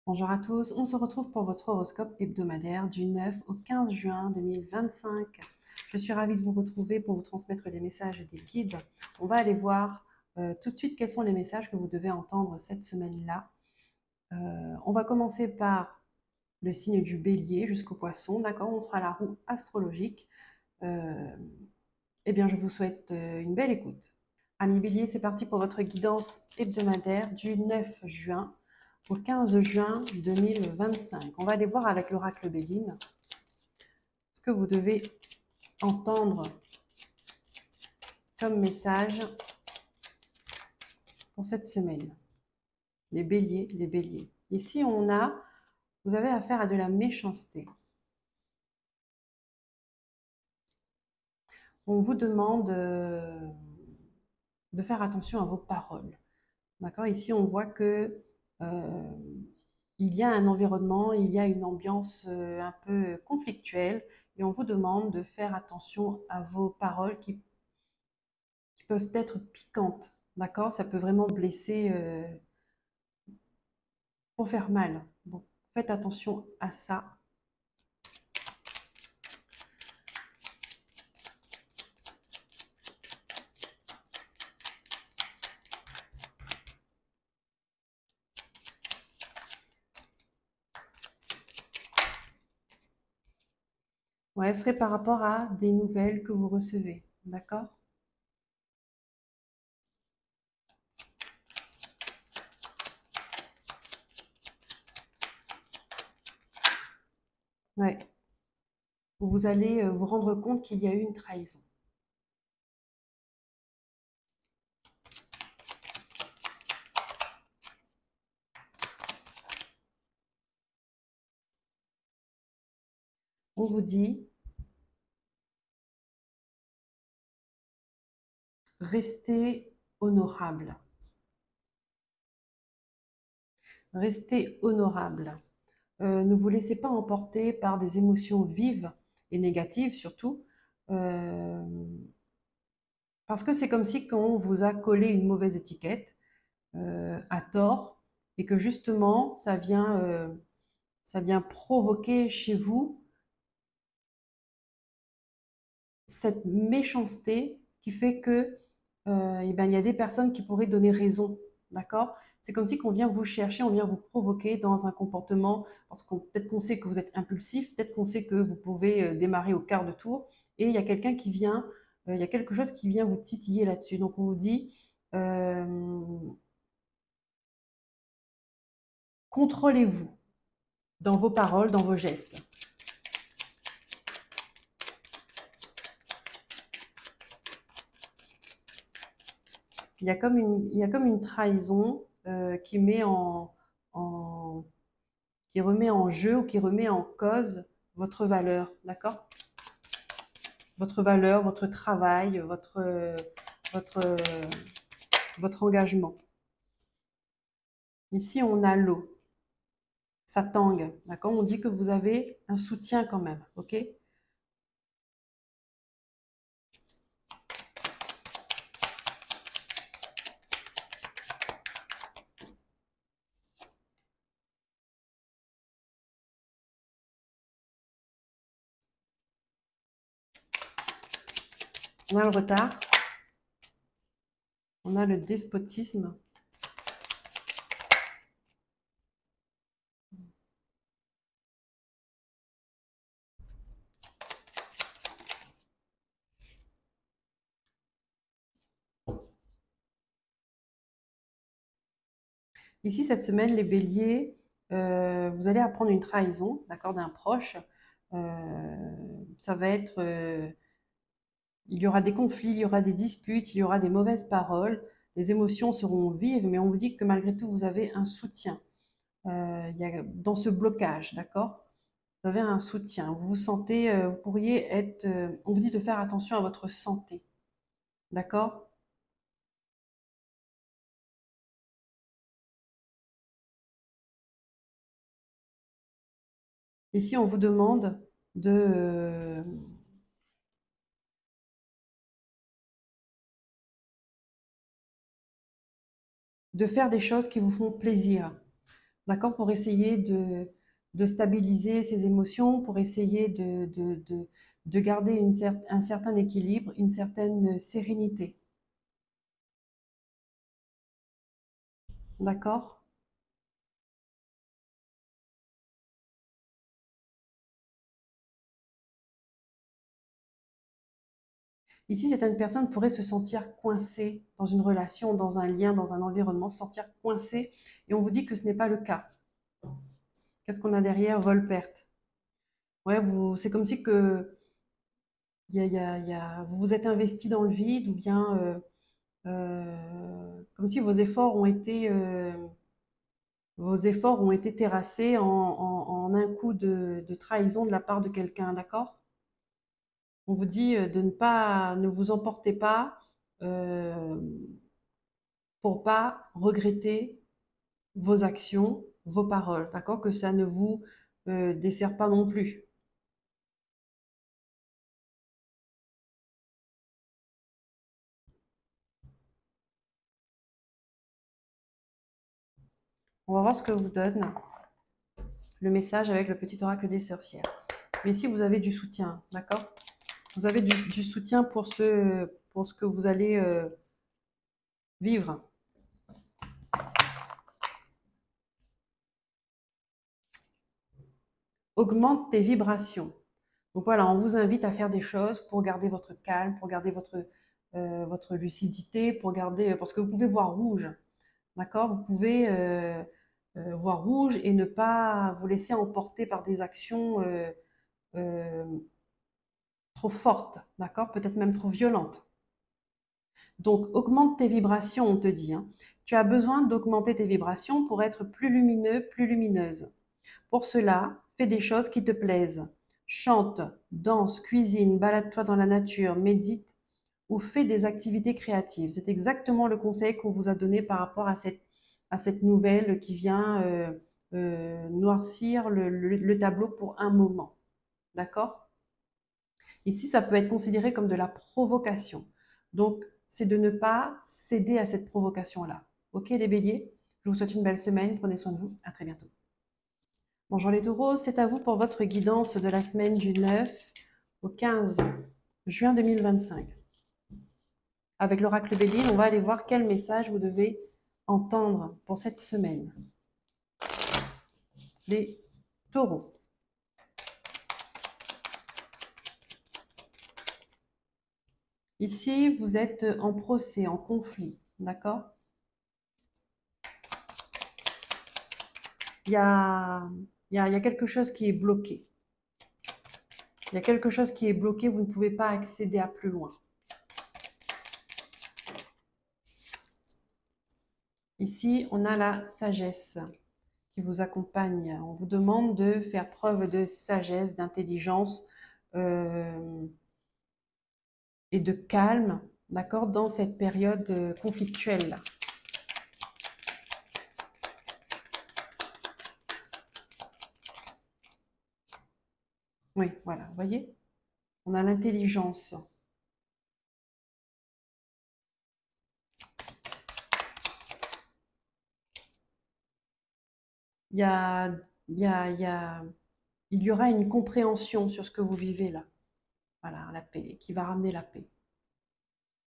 Bonjour à tous, on se retrouve pour votre horoscope hebdomadaire du 9 au 15 juin 2025. Je suis ravie de vous retrouver pour vous transmettre les messages des guides. On va aller voir tout de suite quels sont les messages que vous devez entendre cette semaine-là. On va commencer par le signe du bélier jusqu'au poisson, d'accord? On fera la roue astrologique. Eh bien, je vous souhaite une belle écoute. Amis bélier, c'est parti pour votre guidance hebdomadaire du 9 juin au 15 juin 2025. On va aller voir avec l'oracle Béline ce que vous devez entendre comme message pour cette semaine. Les béliers, les béliers. Ici, vous avez affaire à de la méchanceté. On vous demande de faire attention à vos paroles. D'accord? Ici, on voit que il y a un environnement, il y a une ambiance un peu conflictuelle et on vous demande de faire attention à vos paroles qui peuvent être piquantes. D'accord? Ça peut vraiment blesser pour faire mal. Donc, faites attention à ça. Ouais, ce serait par rapport à des nouvelles que vous recevez. D'accord? Ouais. Vous allez vous rendre compte qu'il y a eu une trahison. On vous dit, restez honorable. Restez honorable. Ne vous laissez pas emporter par des émotions vives et négatives surtout, euh, parce que c'est comme si on vous a collé une mauvaise étiquette à tort et que justement ça vient provoquer chez vous cette méchanceté qui fait que eh ben, il y a des personnes qui pourraient donner raison, d'accord? C'est comme si qu'on vient vous chercher, on vient vous provoquer dans un comportement, parce qu'on peut-être qu'on sait que vous êtes impulsif, peut-être qu'on sait que vous pouvez démarrer au quart de tour, et il y a quelqu'un qui vient, il y a quelque chose qui vient vous titiller là-dessus. Donc on vous dit, euh, contrôlez-vous dans vos paroles, dans vos gestes. Il y a comme une trahison en, qui remet en jeu ou qui remet en cause votre valeur, d'accord? Votre valeur, votre travail, votre, votre engagement. Ici, on a l'eau, ça tangue, d'accord? On dit que vous avez un soutien quand même, ok? On a le retard, on a le despotisme. Ici, cette semaine, les béliers, vous allez apprendre une trahison, d'accord, d'un proche. Ça va être il y aura des conflits, il y aura des disputes, il y aura des mauvaises paroles, les émotions seront vives, mais on vous dit que malgré tout, vous avez un soutien dans ce blocage, d'accord? Vous avez un soutien, vous vous sentez, vous pourriez être, on vous dit de faire attention à votre santé, d'accord? Ici, on vous demande de faire des choses qui vous font plaisir. d'accord, pour essayer de stabiliser ses émotions, pour essayer de garder un certain équilibre, une certaine sérénité, d'accord? Ici, certaines personnes pourraient se sentir coincées dans une relation, dans un lien, dans un environnement, se sentir coincées, et on vous dit que ce n'est pas le cas. Qu'est-ce qu'on a derrière? Vol-perte. Ouais, c'est comme si que vous vous êtes investi dans le vide, ou bien comme si vos efforts ont été terrassés en un coup de trahison de la part de quelqu'un, d'accord? On vous dit de ne vous emportez pas euh, pour pas regretter vos actions, vos paroles, d'accord? Que ça ne vous dessert pas non plus. On va voir ce que vous donne le message avec le petit oracle des sorcières. Mais ici, vous avez du soutien, d'accord? Vous avez du soutien pour ce que vous allez vivre. Augmente tes vibrations. Donc voilà, on vous invite à faire des choses pour garder votre calme, pour garder votre lucidité, pour garder, parce que vous pouvez voir rouge, d'accord? Vous pouvez voir rouge et ne pas vous laisser emporter par des actions euh, trop fortes, d'accord? Peut-être même trop violentes. Donc, augmente tes vibrations, on te dit, hein. Tu as besoin d'augmenter tes vibrations pour être plus lumineux, plus lumineuse. Pour cela, fais des choses qui te plaisent. Chante, danse, cuisine, balade-toi dans la nature, médite ou fais des activités créatives. C'est exactement le conseil qu'on vous a donné par rapport à cette nouvelle qui vient noircir le tableau pour un moment. D'accord? Ici, ça peut être considéré comme de la provocation. Donc, c'est de ne pas céder à cette provocation-là. Ok, les béliers? Je vous souhaite une belle semaine. Prenez soin de vous. À très bientôt. Bonjour les taureaux, c'est à vous pour votre guidance de la semaine du 9 au 15 juin 2025. Avec l'oracle Bélier, on va aller voir quel message vous devez entendre pour cette semaine. Les taureaux. Ici, vous êtes en procès, en conflit, d'accord? Il y a, il y a quelque chose qui est bloqué. Il y a quelque chose qui est bloqué, vous ne pouvez pas accéder à plus loin. Ici, on a la sagesse qui vous accompagne. On vous demande de faire preuve de sagesse, d'intelligence et de calme, d'accord, dans cette période conflictuelle. Oui, voilà, vous voyez, on a l'intelligence. Il y a, il y a, il y a, il y aura une compréhension sur ce que vous vivez là. Voilà, la paix, qui va ramener la paix.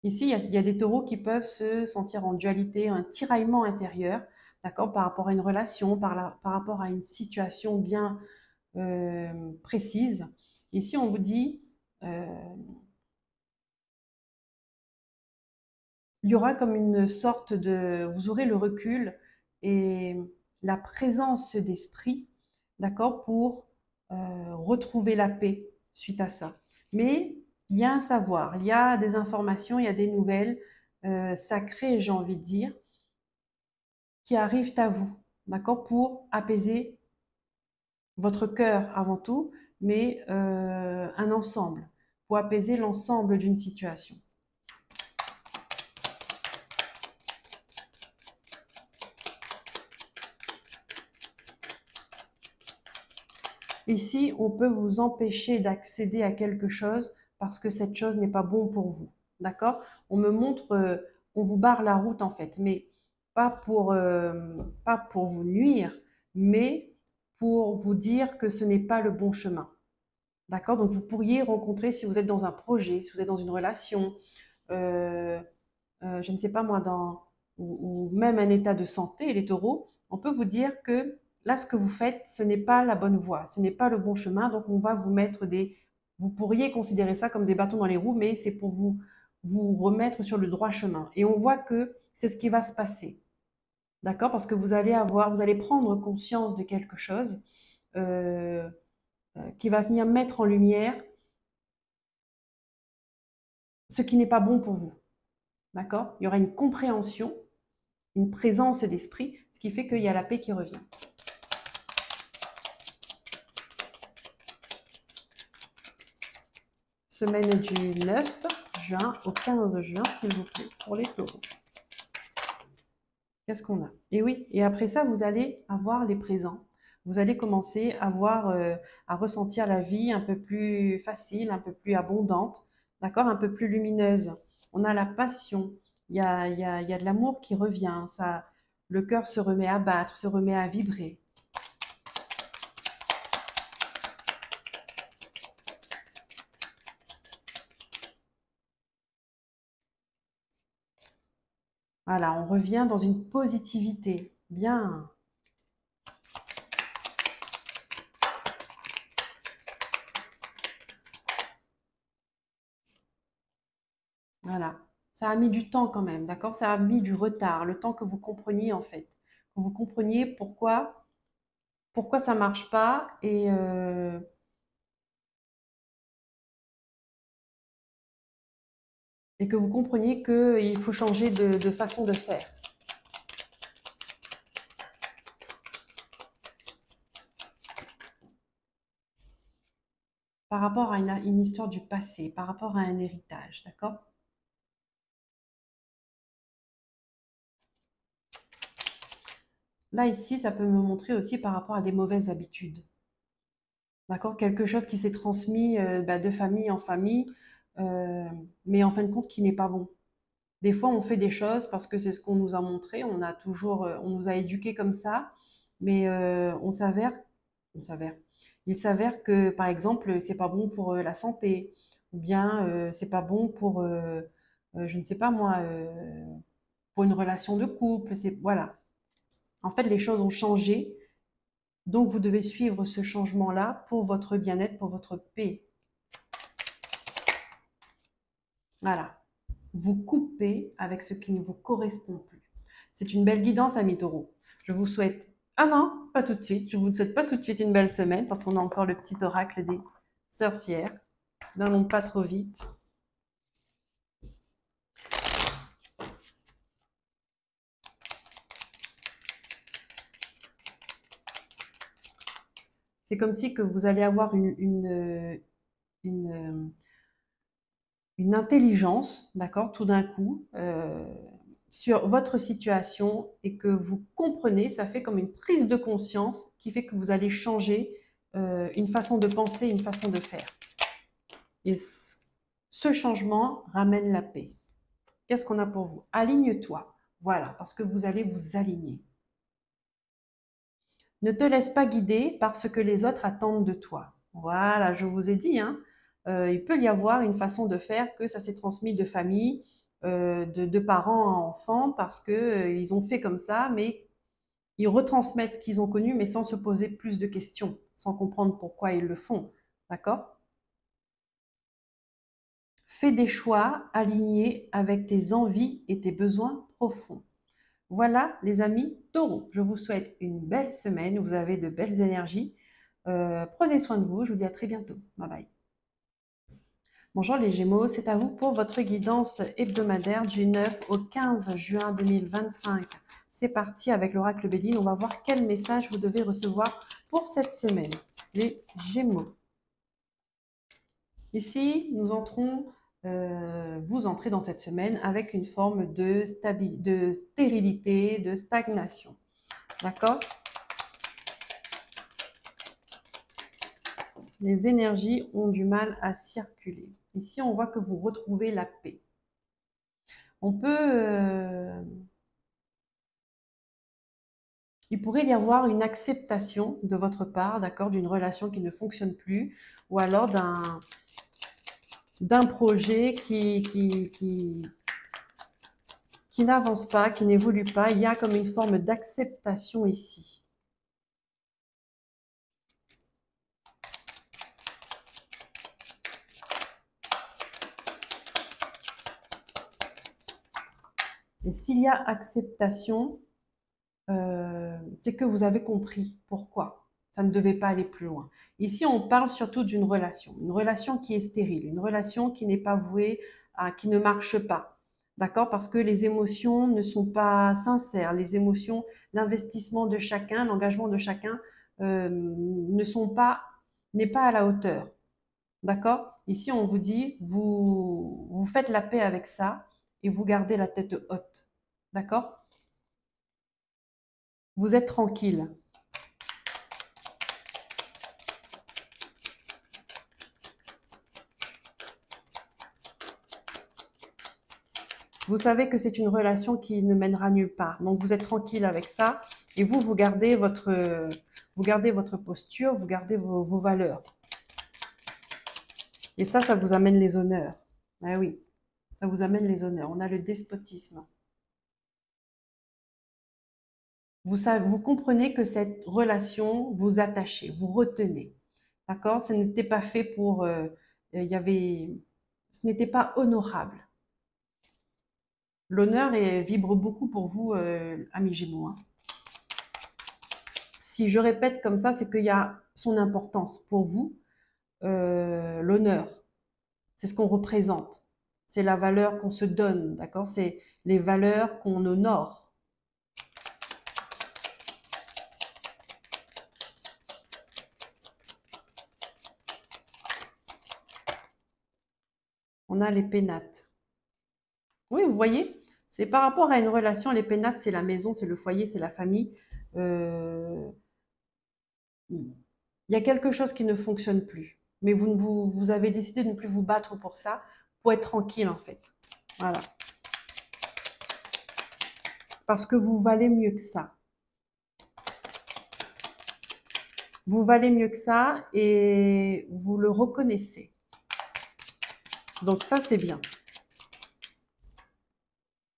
Ici, il y a des taureaux qui peuvent se sentir en dualité, un tiraillement intérieur, d'accord, par rapport à une relation, par rapport à une situation bien précise. Ici, on vous dit, euh, il y aura comme une sorte de... Vous aurez le recul et la présence d'esprit, d'accord, pour retrouver la paix suite à ça. Mais il y a un savoir, il y a des informations, il y a des nouvelles sacrées, j'ai envie de dire, qui arrivent à vous, d'accord, pour apaiser votre cœur avant tout, mais un ensemble, pour apaiser l'ensemble d'une situation. Ici, on peut vous empêcher d'accéder à quelque chose parce que cette chose n'est pas bon pour vous. D'accord? On me montre, on vous barre la route en fait, mais pas pour vous nuire, mais pour vous dire que ce n'est pas le bon chemin. D'accord? Donc vous pourriez rencontrer, si vous êtes dans un projet, si vous êtes dans une relation, euh, je ne sais pas moi, ou même un état de santé, les taureaux, on peut vous dire que là, ce que vous faites, ce n'est pas la bonne voie, ce n'est pas le bon chemin, donc on va vous mettre vous pourriez considérer ça comme des bâtons dans les roues, mais c'est pour vous remettre sur le droit chemin. Et on voit que c'est ce qui va se passer. D'accord? Parce que vous allez prendre conscience de quelque chose euh, qui va venir mettre en lumière ce qui n'est pas bon pour vous. D'accord? Il y aura une compréhension, une présence d'esprit, ce qui fait qu'il y a la paix qui revient. Semaine du 9 juin au 15 juin, s'il vous plaît, pour les taureaux. Qu'est-ce qu'on a? Et oui, et après ça, vous allez avoir les présents. Vous allez commencer à ressentir la vie un peu plus facile, un peu plus abondante, d'accord, un peu plus lumineuse. On a la passion, il y a de l'amour qui revient, ça, le cœur se remet à battre, se remet à vibrer. Voilà, on revient dans une positivité. Bien. Voilà. Ça a mis du temps quand même, d'accord? Ça a mis du retard, le temps que vous compreniez en fait. Que vous compreniez pourquoi ça marche pas et que vous compreniez qu'il faut changer de façon de faire. Par rapport à une histoire du passé, par rapport à un héritage, d'accord? Là, ici, ça peut me montrer aussi par rapport à des mauvaises habitudes. D'accord? Quelque chose qui s'est transmis de famille en famille, euh, mais en fin de compte qui n'est pas bon. Des fois, on fait des choses parce que c'est ce qu'on nous a montré, on nous a éduqués comme ça, mais on s'avère, il s'avère que, par exemple, c'est pas bon pour la santé, ou bien c'est pas bon pour, je ne sais pas moi, pour une relation de couple. Voilà. En fait, les choses ont changé, donc vous devez suivre ce changement-là pour votre bien-être, pour votre paix. Voilà. Vous coupez avec ce qui ne vous correspond plus. C'est une belle guidance, amis taureaux. Je vous souhaite... Ah non, pas tout de suite. Je vous souhaite pas tout de suite une belle semaine parce qu'on a encore le petit oracle des sorcières. N'allons pas trop vite. C'est comme si que vous allez avoir une, une intelligence, d'accord, tout d'un coup, sur votre situation et que vous comprenez, ça fait comme une prise de conscience qui fait que vous allez changer une façon de penser, une façon de faire. Et ce changement ramène la paix. Qu'est-ce qu'on a pour vous? Aligne-toi. Voilà, parce que vous allez vous aligner. Ne te laisse pas guider par ce que les autres attendent de toi. Voilà, je vous ai dit, hein, il peut y avoir une façon de faire que ça s'est transmis de famille, de parents à enfants, parce que ils ont fait comme ça, mais ils retransmettent ce qu'ils ont connu, mais sans se poser plus de questions, sans comprendre pourquoi ils le font. D'accord? Fais des choix alignés avec tes envies et tes besoins profonds. Voilà, les amis taureaux, je vous souhaite une belle semaine, vous avez de belles énergies. Prenez soin de vous, je vous dis à très bientôt. Bye bye. Bonjour les Gémeaux, c'est à vous pour votre guidance hebdomadaire du 9 au 15 juin 2025. C'est parti avec l'oracle Béline, on va voir quel message vous devez recevoir pour cette semaine. Les Gémeaux. Ici, vous entrez dans cette semaine avec une forme de stérilité, de stagnation. D'accord? Les énergies ont du mal à circuler. Ici, on voit que vous retrouvez la paix. On peut Il pourrait y avoir une acceptation de votre part, d'accord, d'une relation qui ne fonctionne plus, ou alors d'un projet qui n'avance pas, qui n'évolue pas. Il y a comme une forme d'acceptation ici. Et s'il y a acceptation, c'est que vous avez compris pourquoi ça ne devait pas aller plus loin. Ici, on parle surtout d'une relation, une relation qui est stérile, une relation qui n'est pas vouée qui ne marche pas. D'accord? Parce que les émotions ne sont pas sincères, les émotions, l'investissement de chacun, l'engagement de chacun n'est pas à la hauteur. D'accord? Ici, on vous dit, vous faites la paix avec ça et vous gardez la tête haute. D'accord? Vous êtes tranquille. Vous savez que c'est une relation qui ne mènera nulle part. Donc, vous êtes tranquille avec ça et vous gardez votre posture, vous gardez vos valeurs. Et ça vous amène les honneurs. Ah oui, ça vous amène les honneurs. On a le despotisme. Vous comprenez que cette relation vous attachez, vous retenez. D'accord? Ce n'était pas fait pour... ce n'était pas honorable. L'honneur vibre beaucoup pour vous, amis Gémeaux, hein. Si je répète comme ça, c'est qu'il y a son importance pour vous. L'honneur, c'est ce qu'on représente. C'est la valeur qu'on se donne, d'accord? C'est les valeurs qu'on honore. On a les pénates. Oui, vous voyez, c'est par rapport à une relation, les pénates, c'est la maison, c'est le foyer, c'est la famille. Euh, il y a quelque chose qui ne fonctionne plus. Mais vous avez décidé de ne plus vous battre pour ça, pour être tranquille en fait. Voilà. Parce que vous valez mieux que ça. Vous valez mieux que ça et vous le reconnaissez. Donc ça, c'est bien.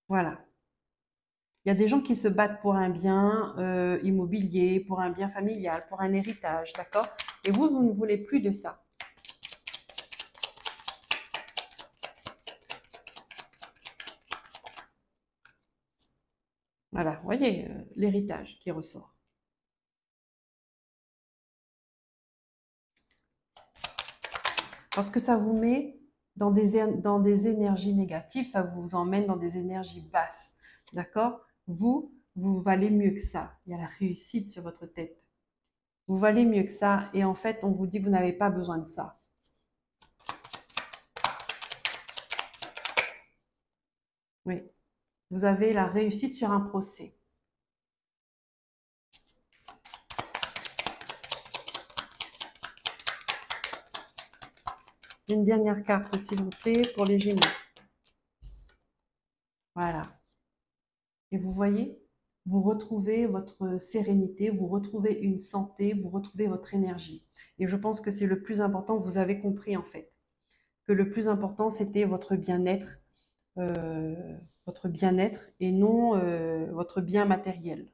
Voilà. Il y a des gens qui se battent pour un bien immobilier, pour un bien familial, pour un héritage, d'accord? Et vous ne voulez plus de ça. Voilà, vous voyez, l'héritage qui ressort. Parce que ça vous met dans des énergies négatives, ça vous emmène dans des énergies basses, d'accord? Vous valez mieux que ça. Il y a la réussite sur votre tête. Vous valez mieux que ça et en fait, on vous dit que vous n'avez pas besoin de ça. Oui, vous avez la réussite sur un procès. Une dernière carte, s'il vous plaît, pour les Gémeaux. Voilà. Et vous voyez, vous retrouvez votre sérénité, vous retrouvez une santé, vous retrouvez votre énergie. Et je pense que c'est le plus important, vous avez compris en fait, que le plus important, c'était euh, votre bien-être et non votre bien matériel.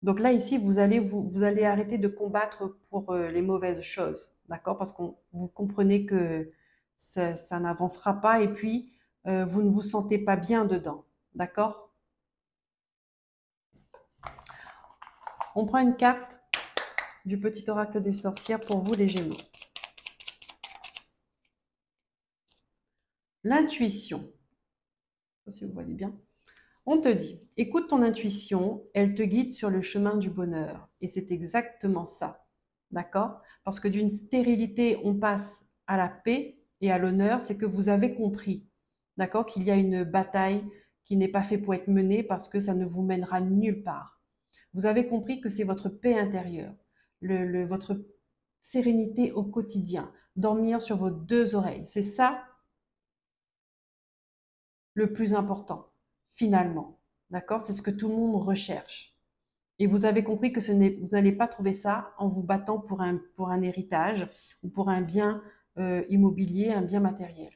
Donc là, ici, vous allez arrêter de combattre pour les mauvaises choses, d'accord? Parce que vous comprenez que ça n'avancera pas et puis vous ne vous sentez pas bien dedans, d'accord? On prend une carte du petit oracle des sorcières pour vous, les Gémeaux. L'intuition, si vous voyez bien. On te dit, écoute ton intuition, elle te guide sur le chemin du bonheur. Et c'est exactement ça. D'accord? Parce que d'une stérilité, on passe à la paix et à l'honneur, c'est que vous avez compris, d'accord, qu'il y a une bataille qui n'est pas faite pour être menée parce que ça ne vous mènera nulle part. Vous avez compris que c'est votre paix intérieure, votre sérénité au quotidien, dormir sur vos deux oreilles. C'est ça le plus important, finalement. D'accord? C'est ce que tout le monde recherche. Et vous avez compris que vous n'allez pas trouver ça en vous battant pour un héritage ou pour un bien immobilier, un bien matériel.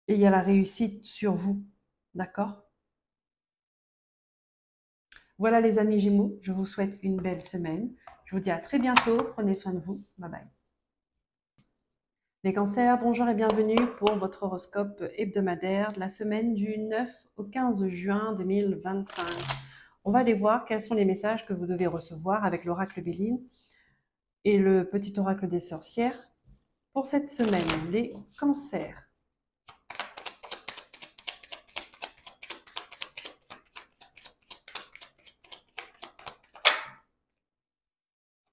Et il y a la réussite sur vous. D'accord? Voilà les amis Gémeaux, je vous souhaite une belle semaine. Je vous dis à très bientôt. Prenez soin de vous. Bye bye. Les cancers, bonjour et bienvenue pour votre horoscope hebdomadaire de la semaine du 9 au 15 juin 2025. On va aller voir quels sont les messages que vous devez recevoir avec l'oracle Béline et le petit oracle des sorcières pour cette semaine. Les cancers.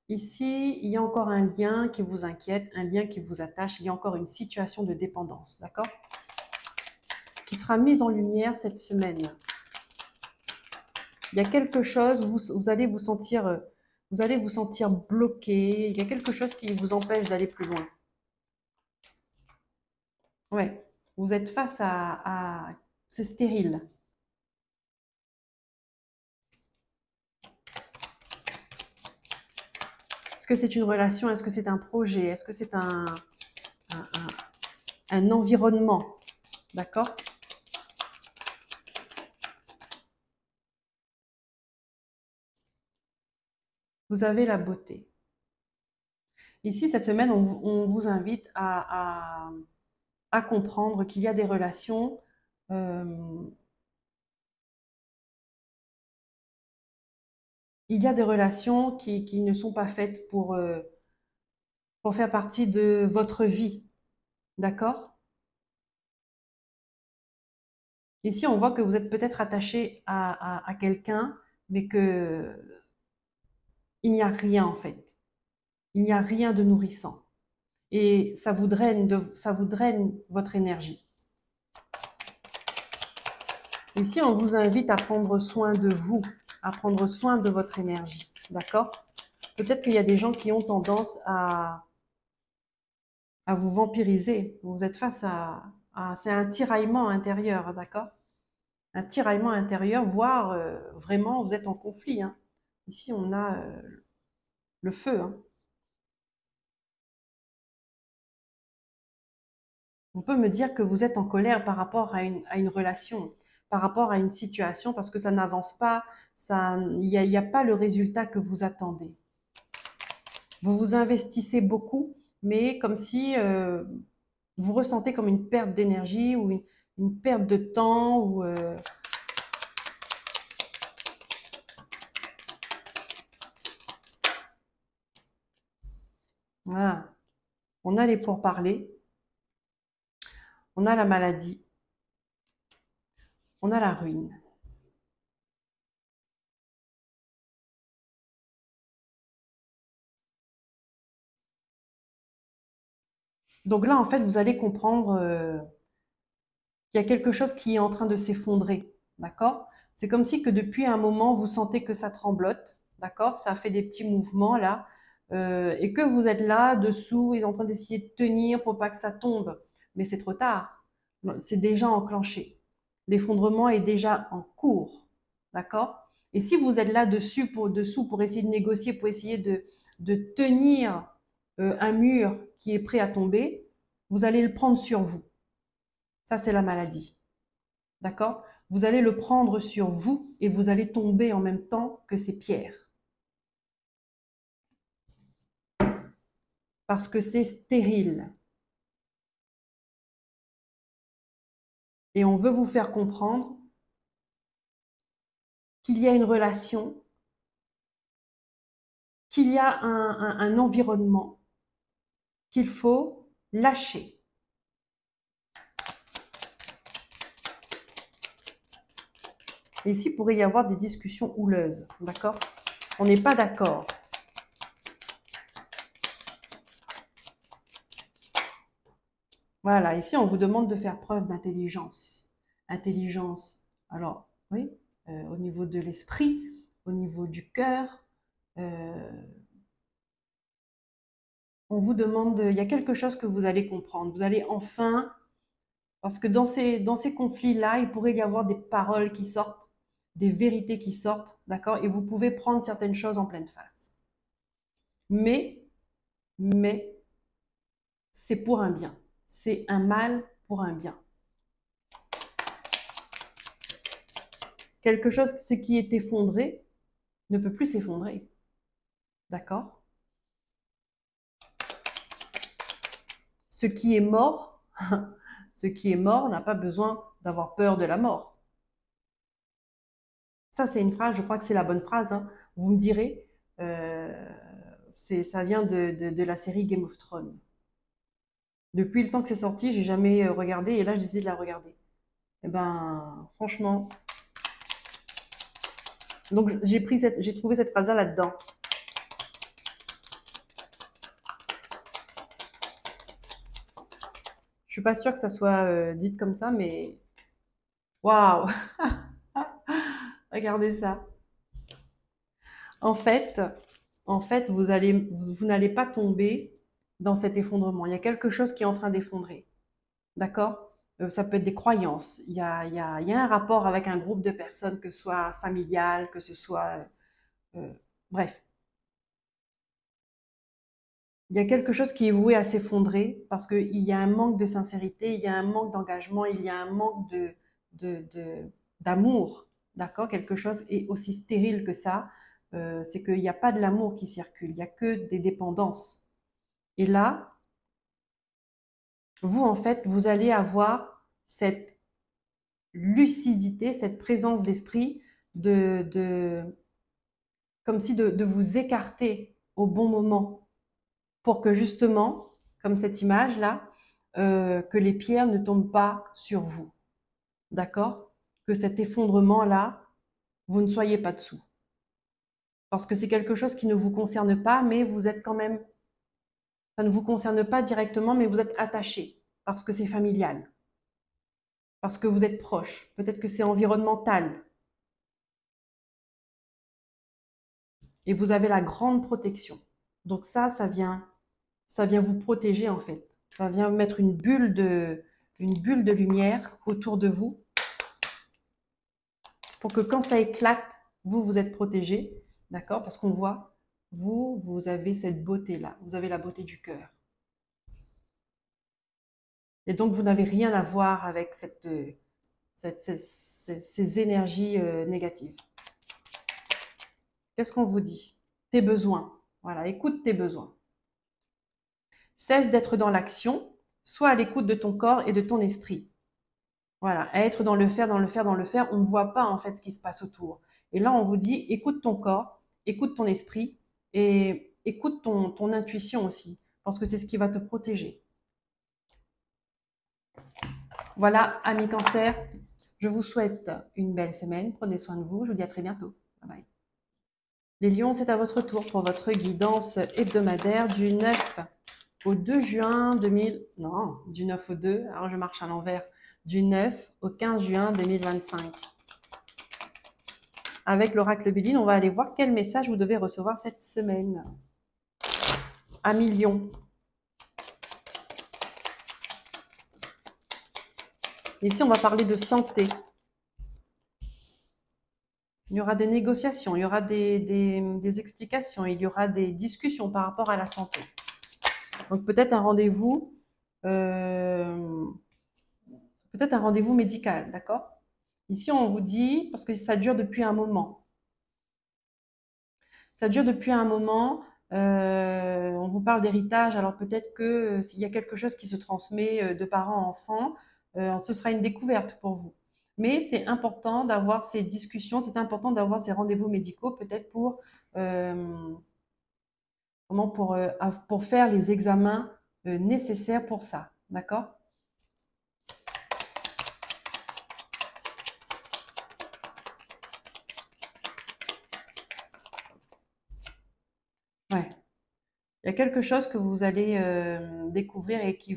Ici, il y a encore un lien qui vous inquiète, un lien qui vous attache, il y a encore une situation de dépendance, d'accord? Qui sera mise en lumière cette semaine. Il y a quelque chose, vous allez vous sentir bloqué, il y a quelque chose qui vous empêche d'aller plus loin. Ouais, vous êtes face c'est stérile. Est-ce que c'est une relation? Est-ce que c'est un projet? Est-ce que c'est un, un environnement? D'accord? Vous avez la beauté. Ici, cette semaine, on vous invite à comprendre qu'il y a des relations qui ne sont pas faites pour faire partie de votre vie. D'accord? Ici, on voit que vous êtes peut-être attaché à quelqu'un, mais que il n'y a rien en fait. Il n'y a rien de nourrissant. Et ça vous draine votre énergie. Ici, on vous invite à prendre soin de vous, à prendre soin de votre énergie. D'accord? Peut-être qu'il y a des gens qui ont tendance à vous vampiriser. Vous êtes face c'est un tiraillement intérieur, d'accord? Un tiraillement intérieur, voire vraiment vous êtes en conflit, hein. Ici, on a le feu, hein. On peut me dire que vous êtes en colère par rapport à une relation, par rapport à une situation, parce que ça n'avance pas, il y a pas le résultat que vous attendez. Vous vous investissez beaucoup, mais comme si vous ressentez comme une perte d'énergie ou une perte de temps ou voilà. On a les pourparlers, on a la maladie, on a la ruine. Donc là, en fait, vous allez comprendre qu'il y a quelque chose qui est en train de s'effondrer, d'accord? C'est comme si que depuis un moment, vous sentez que ça tremblote, d'accord? Ça fait des petits mouvements là, et que vous êtes là dessous et en train d'essayer de tenir pour pas que ça tombe. Mais c'est trop tard, c'est déjà enclenché. L'effondrement est déjà en cours, d'accord? Et si vous êtes là dessous pour essayer de négocier, pour essayer de tenir un mur qui est prêt à tomber, vous allez le prendre sur vous. Ça, c'est la maladie. D'accord? Vous allez le prendre sur vous et vous allez tomber en même temps que ces pierres. Parce que c'est stérile. Et on veut vous faire comprendre qu'il y a une relation, qu'il y a un environnement qu'il faut lâcher. Et ici, il pourrait y avoir des discussions houleuses. D'accord? On n'est pas d'accord. Voilà, ici, on vous demande de faire preuve d'intelligence. Intelligence, alors, oui, au niveau de l'esprit, au niveau du cœur. On vous demande, il y a quelque chose que vous allez comprendre. Vous allez enfin Parce que dans ces conflits-là, il pourrait y avoir des paroles qui sortent, des vérités qui sortent, d'accord? Et vous pouvez prendre certaines choses en pleine face. Mais, c'est pour un bien. C'est un mal pour un bien. Quelque chose, ce qui est effondré, ne peut plus s'effondrer. D'accord? Ce qui est mort, ce qui est mort n'a pas besoin d'avoir peur de la mort. Ça, c'est une phrase, je crois que c'est la bonne phrase, hein. Vous me direz, ça vient de la série Game of Thrones. Depuis le temps que c'est sorti, j'ai jamais regardé et là, je décide de la regarder. Et ben, franchement, donc j'ai trouvé cette phrase-là là-dedans. Je suis pas sûre que ça soit dite comme ça, mais waouh, regardez ça. En fait, vous n'allez pas tomber dans cet effondrement. Il y a quelque chose qui est en train d'effondrer. D'accord? Ça peut être des croyances. Il y a un rapport avec un groupe de personnes, que ce soit familial, que ce soit... euh, bref. Il y a quelque chose qui est voué à s'effondrer parce qu'il y a un manque de sincérité, il y a un manque d'engagement, il y a un manque d'amour. D'accord? Quelque chose est aussi stérile que ça. C'est qu'il n'y a pas de l'amour qui circule, il n'y a que des dépendances. Et là, vous, en fait, vous allez avoir cette lucidité, cette présence d'esprit de comme si de vous écarter au bon moment pour que justement, comme cette image-là, que les pierres ne tombent pas sur vous. D'accord? Que cet effondrement-là, vous ne soyez pas dessous. Parce que c'est quelque chose qui ne vous concerne pas, mais vous êtes quand même, ça ne vous concerne pas directement, mais vous êtes attaché parce que c'est familial, parce que vous êtes proche. Peut-être que c'est environnemental et vous avez la grande protection. Donc ça vient vous protéger en fait. Ça vient mettre une bulle de lumière autour de vous pour que quand ça éclate, vous, vous êtes protégé, d'accord? Parce qu'on voit, vous avez cette beauté-là, vous avez la beauté du cœur. Et donc, vous n'avez rien à voir avec ces énergies négatives. Qu'est-ce qu'on vous dit? Tes besoins. Voilà, écoute tes besoins. Cesse d'être dans l'action, sois à l'écoute de ton corps et de ton esprit. Voilà, à être dans le faire, dans le faire, dans le faire, on ne voit pas en fait ce qui se passe autour. Et là, on vous dit, écoute ton corps, écoute ton esprit et écoute ton intuition aussi, parce que c'est ce qui va te protéger. Voilà, amis cancer, je vous souhaite une belle semaine, prenez soin de vous, je vous dis à très bientôt. Bye bye. Les lions, c'est à votre tour pour votre guidance hebdomadaire du 9 au 2 juin 2000, non, du 9 au 2, alors je marche à l'envers, du 9 au 15 juin 2025. Avec l'oracle Béline, on va aller voir quel message vous devez recevoir cette semaine. Amis Lions. Ici, on va parler de santé. Il y aura des négociations, il y aura des explications, il y aura des discussions par rapport à la santé. Donc peut-être un rendez-vous, médical, d'accord? Ici, on vous dit, parce que ça dure depuis un moment. Ça dure depuis un moment. On vous parle d'héritage, alors peut-être que s'il y a quelque chose qui se transmet de parents à enfants, ce sera une découverte pour vous. Mais c'est important d'avoir ces discussions, c'est important d'avoir ces rendez-vous médicaux, peut-être pour faire les examens nécessaires pour ça. D'accord? Ouais. Il y a quelque chose que vous allez découvrir et qui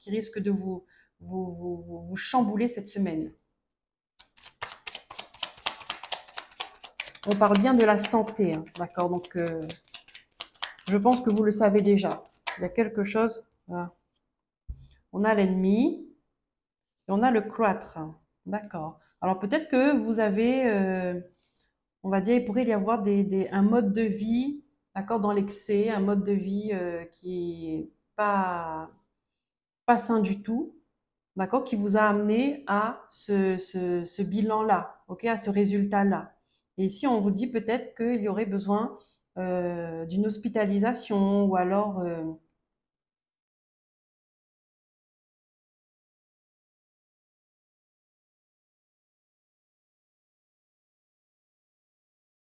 risque de vous chambouler cette semaine. On parle bien de la santé, hein, d'accord? Donc, je pense que vous le savez déjà. Il y a quelque chose. Voilà. On a l'ennemi. Et on a le cloître. D'accord. Alors peut-être que vous avez, on va dire, il pourrait y avoir un mode de vie, d'accord, dans l'excès, un mode de vie qui est pas sain du tout, d'accord, qui vous a amené à ce bilan-là, ok, à ce résultat-là. Et ici, on vous dit peut-être qu'il y aurait besoin d'une hospitalisation ou alors,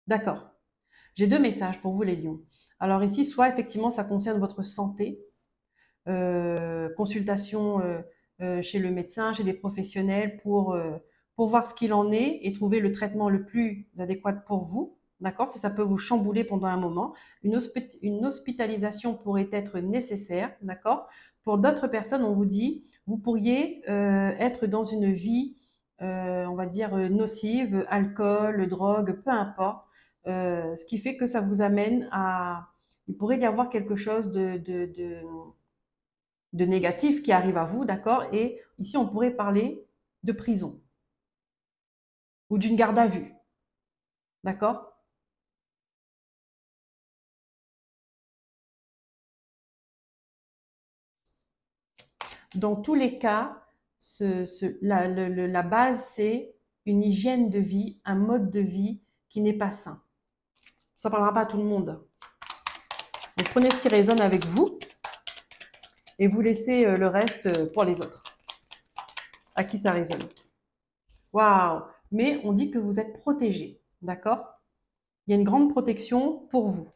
d'accord. J'ai deux messages pour vous, les lions. Alors ici, soit effectivement, ça concerne votre santé, consultation chez le médecin, chez des professionnels pour voir ce qu'il en est et trouver le traitement le plus adéquat pour vous. D'accord? Si ça peut vous chambouler pendant un moment, une hospitalisation pourrait être nécessaire. D'accord? Pour d'autres personnes, on vous dit, vous pourriez être dans une vie, on va dire, nocive, alcool, drogue, peu importe, ce qui fait que ça vous amène à... Il pourrait y avoir quelque chose de négatif qui arrive à vous, d'accord? Et ici, on pourrait parler de prison ou d'une garde à vue, d'accord? Dans tous les cas, la base, c'est une hygiène de vie, un mode de vie qui n'est pas sain. Ça ne parlera pas à tout le monde. Donc, prenez ce qui résonne avec vous et vous laissez le reste pour les autres, à qui ça résonne. Waouh! Mais on dit que vous êtes protégé, d'accord? Il y a une grande protection pour vous.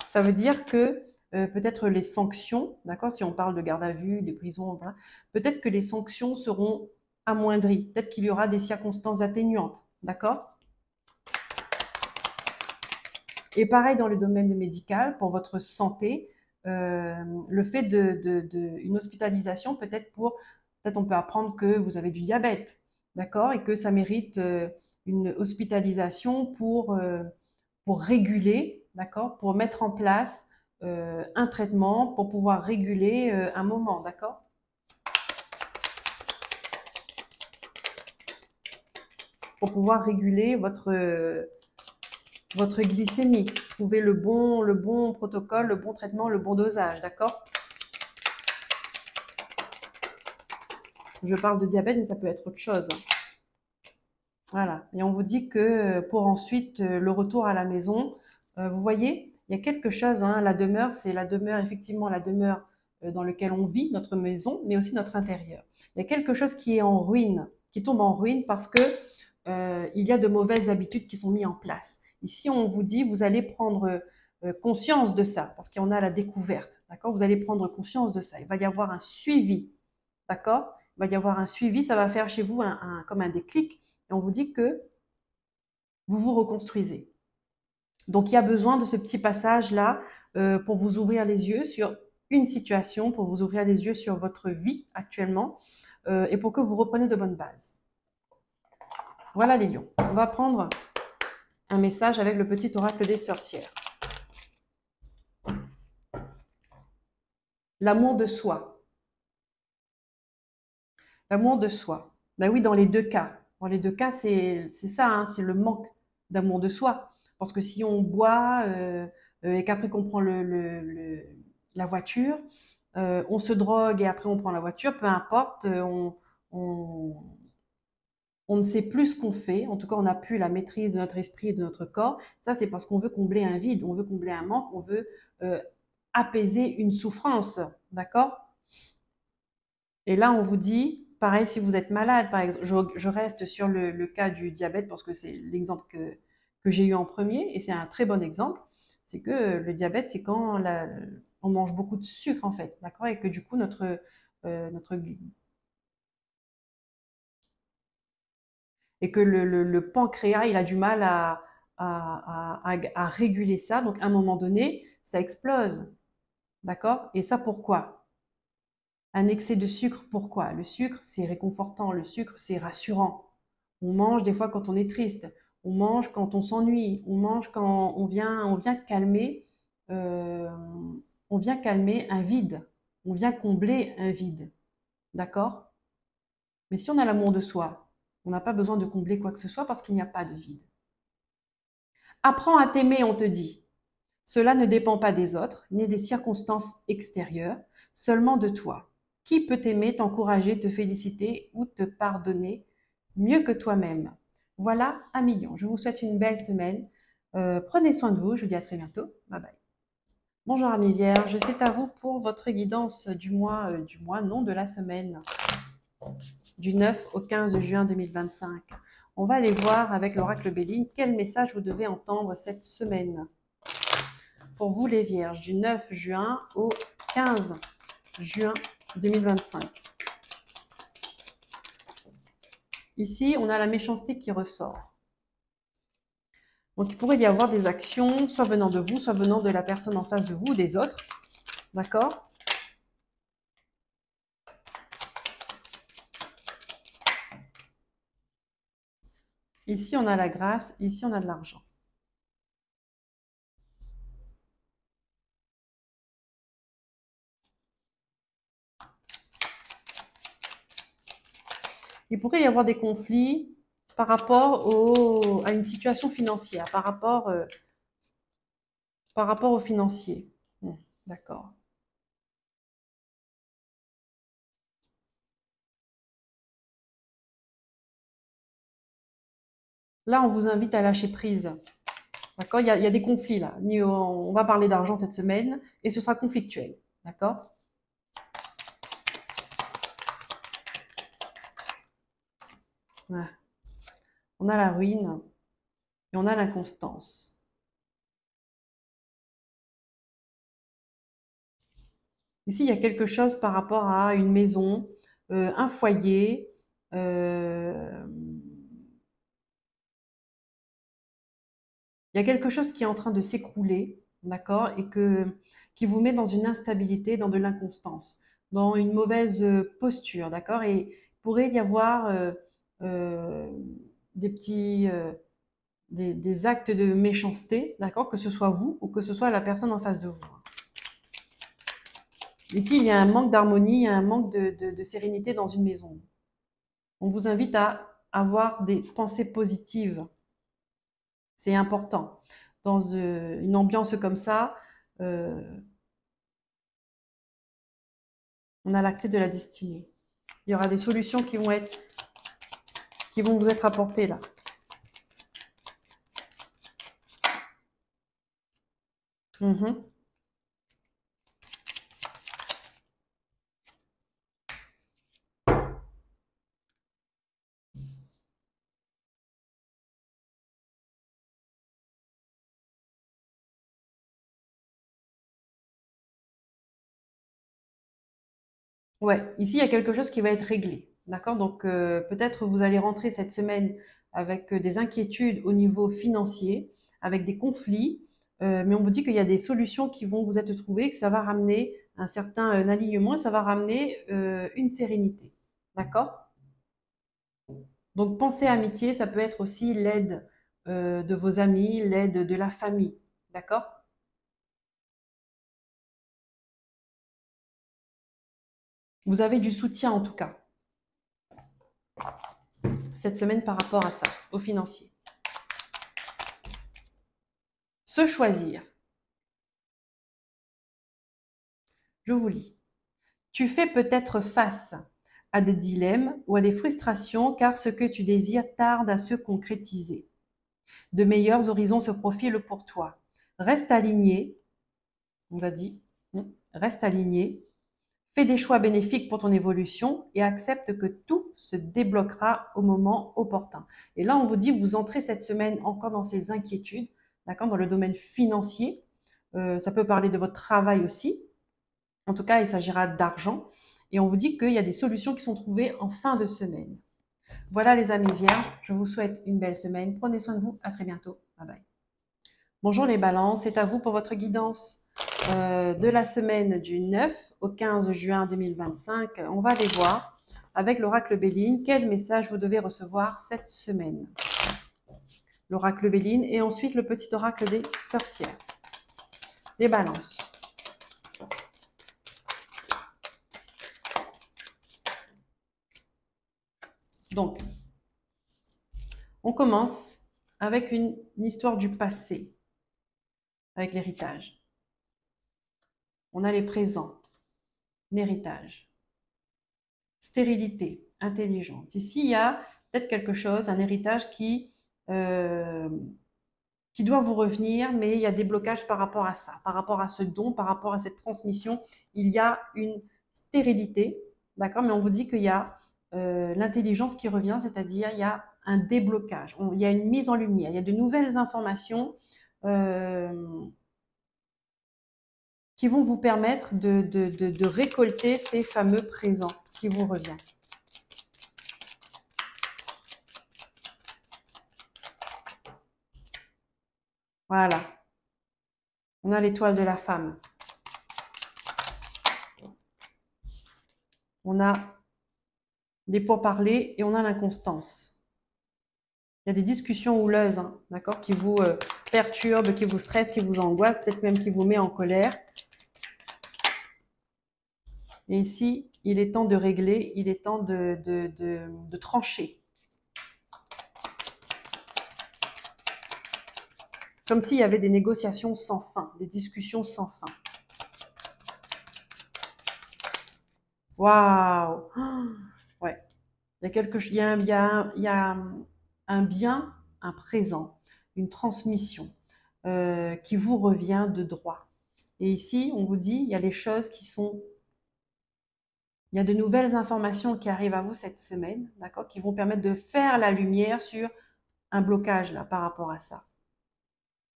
Ça veut dire que peut-être les sanctions, d'accord, si on parle de garde à vue, des prisons, voilà, peut-être que les sanctions seront amoindries. Peut-être qu'il y aura des circonstances atténuantes, d'accord? Et pareil dans le domaine médical, pour votre santé, le fait une hospitalisation, peut-être on peut apprendre que vous avez du diabète, d'accord, et que ça mérite une hospitalisation pour réguler, d'accord, pour mettre en place un traitement pour pouvoir réguler un moment, d'accord? Pour pouvoir réguler votre glycémie, trouver le bon protocole, le bon traitement, le bon dosage, d'accord? Je parle de diabète, mais ça peut être autre chose. Voilà. Et on vous dit que pour ensuite le retour à la maison, vous voyez, il y a quelque chose, hein, la demeure, c'est la demeure, effectivement, la demeure dans laquelle on vit, notre maison, mais aussi notre intérieur. Il y a quelque chose qui est en ruine, qui tombe en ruine parce que il y a de mauvaises habitudes qui sont mises en place. Ici, on vous dit, vous allez prendre conscience de ça, parce qu'il y en a la découverte, d'accord? Vous allez prendre conscience de ça. Il va y avoir un suivi, d'accord? Il va y avoir un suivi, ça va faire chez vous comme un déclic, et on vous dit que vous vous reconstruisez. Donc, il y a besoin de ce petit passage-là pour vous ouvrir les yeux sur une situation, pour vous ouvrir les yeux sur votre vie actuellement et pour que vous repreniez de bonnes bases. Voilà les lions. On va prendre un message avec le petit oracle des sorcières. L'amour de soi. L'amour de soi. Ben oui, dans les deux cas. Dans les deux cas, c'est ça, hein, c'est le manque d'amour de soi. Parce que si on boit et qu'après qu'on prend la voiture, on se drogue et après on prend la voiture, peu importe, on, on ne sait plus ce qu'on fait. En tout cas, on n'a plus la maîtrise de notre esprit et de notre corps. Ça, c'est parce qu'on veut combler un vide, on veut combler un manque, on veut apaiser une souffrance. D'accord? Et là, on vous dit, pareil, si vous êtes malade, par exemple, je reste sur le cas du diabète parce que c'est l'exemple que j'ai eu en premier et c'est un très bon exemple. C'est que le diabète, c'est quand on mange beaucoup de sucre, en fait, d'accord? Et que du coup, notre et que le pancréas, il a du mal à réguler ça. Donc, à un moment donné, ça explose, d'accord? Et ça, pourquoi? Un excès de sucre, pourquoi? Le sucre, c'est réconfortant, le sucre, c'est rassurant. On mange des fois quand on est triste, on mange quand on s'ennuie, on mange quand on vient calmer, euh, on vient calmer un vide, on vient combler un vide, d'accord? Mais si on a l'amour de soi, on n'a pas besoin de combler quoi que ce soit parce qu'il n'y a pas de vide. Apprends à t'aimer, on te dit. Cela ne dépend pas des autres, ni des circonstances extérieures, seulement de toi. Qui peut t'aimer, t'encourager, te féliciter ou te pardonner mieux que toi-même? Voilà 1 million. Je vous souhaite une belle semaine. Prenez soin de vous. Je vous dis à très bientôt. Bye bye. Bonjour amis vierges, c'est à vous pour votre guidance non, de la semaine, du 9 au 15 juin 2025. On va aller voir avec l'oracle Béline quel message vous devez entendre cette semaine. Pour vous les vierges, du 9 juin au 15 juin 2025. Ici, on a la méchanceté qui ressort. Donc, il pourrait y avoir des actions, soit venant de vous, soit venant de la personne en face de vous, des autres. D'accord? Ici, on a la grâce. Ici, on a de l'argent. Il pourrait y avoir des conflits par rapport à une situation financière, par rapport au financier. D'accord. Là, on vous invite à lâcher prise. D'accord? Il y a des conflits là. On va parler d'argent cette semaine et ce sera conflictuel. D'accord? Ouais. On a la ruine et on a l'inconstance. Ici, il y a quelque chose par rapport à une maison, un foyer. Il y a quelque chose qui est en train de s'écrouler, d'accord, et qui vous met dans une instabilité, dans de l'inconstance, dans une mauvaise posture, d'accord, et il pourrait y avoir euh, des petits, des actes de méchanceté, d'accord, que ce soit vous ou que ce soit la personne en face de vous. Ici, il y a un manque d'harmonie, il y a un manque de sérénité dans une maison. On vous invite à avoir des pensées positives. C'est important. Dans une ambiance comme ça, euh, on a la clé de la destinée. Il y aura des solutions qui vont vous être apportées là. Mhm. Ouais, ici il y a quelque chose qui va être réglé. D'accord? Donc peut-être vous allez rentrer cette semaine avec des inquiétudes au niveau financier, avec des conflits, mais on vous dit qu'il y a des solutions qui vont vous être trouvées, que ça va ramener un certain alignement, ça va ramener une sérénité. D'accord? Donc pensez amitié, ça peut être aussi l'aide de vos amis, l'aide de la famille. D'accord? Vous avez du soutien en tout cas cette semaine par rapport à ça, au financier. Se choisir. Je vous lis. Tu fais peut-être face à des dilemmes ou à des frustrations car ce que tu désires tarde à se concrétiser. De meilleurs horizons se profilent pour toi. Reste aligné, on a dit, reste aligné, fais des choix bénéfiques pour ton évolution et accepte que tout se débloquera au moment opportun. Et là, on vous dit, vous entrez cette semaine encore dans ces inquiétudes, d'accord, dans le domaine financier. Ça peut parler de votre travail aussi. En tout cas, il s'agira d'argent. Et on vous dit qu'il y a des solutions qui sont trouvées en fin de semaine. Voilà les amis vierges, je vous souhaite une belle semaine. Prenez soin de vous, à très bientôt. Bye bye. Bonjour les balances, c'est à vous pour votre guidance de la semaine du 9 au 15 juin 2025. On va aller voir avec l'oracle Béline quel message vous devez recevoir cette semaine. L'oracle Béline et ensuite le petit oracle des sorcières. Les balances. Donc, on commence avec une histoire du passé, avec l'héritage. On a les présents, l'héritage, stérilité, intelligence. Ici, il y a peut-être quelque chose, un héritage qui doit vous revenir, mais il y a des blocages par rapport à ça, par rapport à ce don, par rapport à cette transmission. Il y a une stérilité, d'accord, mais on vous dit qu'il y a l'intelligence qui revient, c'est-à-dire il y a un déblocage, il y a une mise en lumière, il y a de nouvelles informations qui vont vous permettre de récolter ces fameux présents qui vous reviennent. Voilà. On a l'étoile de la femme. On a des pourparlers et on a l'inconstance. Il y a des discussions houleuses, hein, d'accord, qui vous perturbent, qui vous stressent, qui vous angoissent, peut-être même qui vous met en colère. Et ici, il est temps de régler, il est temps de trancher. Comme s'il y avait des négociations sans fin, des discussions sans fin. Waouh! Ouais. Il y a quelque chose, il y a un bien, un présent, une transmission qui vous revient de droit. Et ici, on vous dit, il y a des choses qui sont... Il y a de nouvelles informations qui arrivent à vous cette semaine, d'accord, qui vont permettre de faire la lumière sur un blocage là par rapport à ça.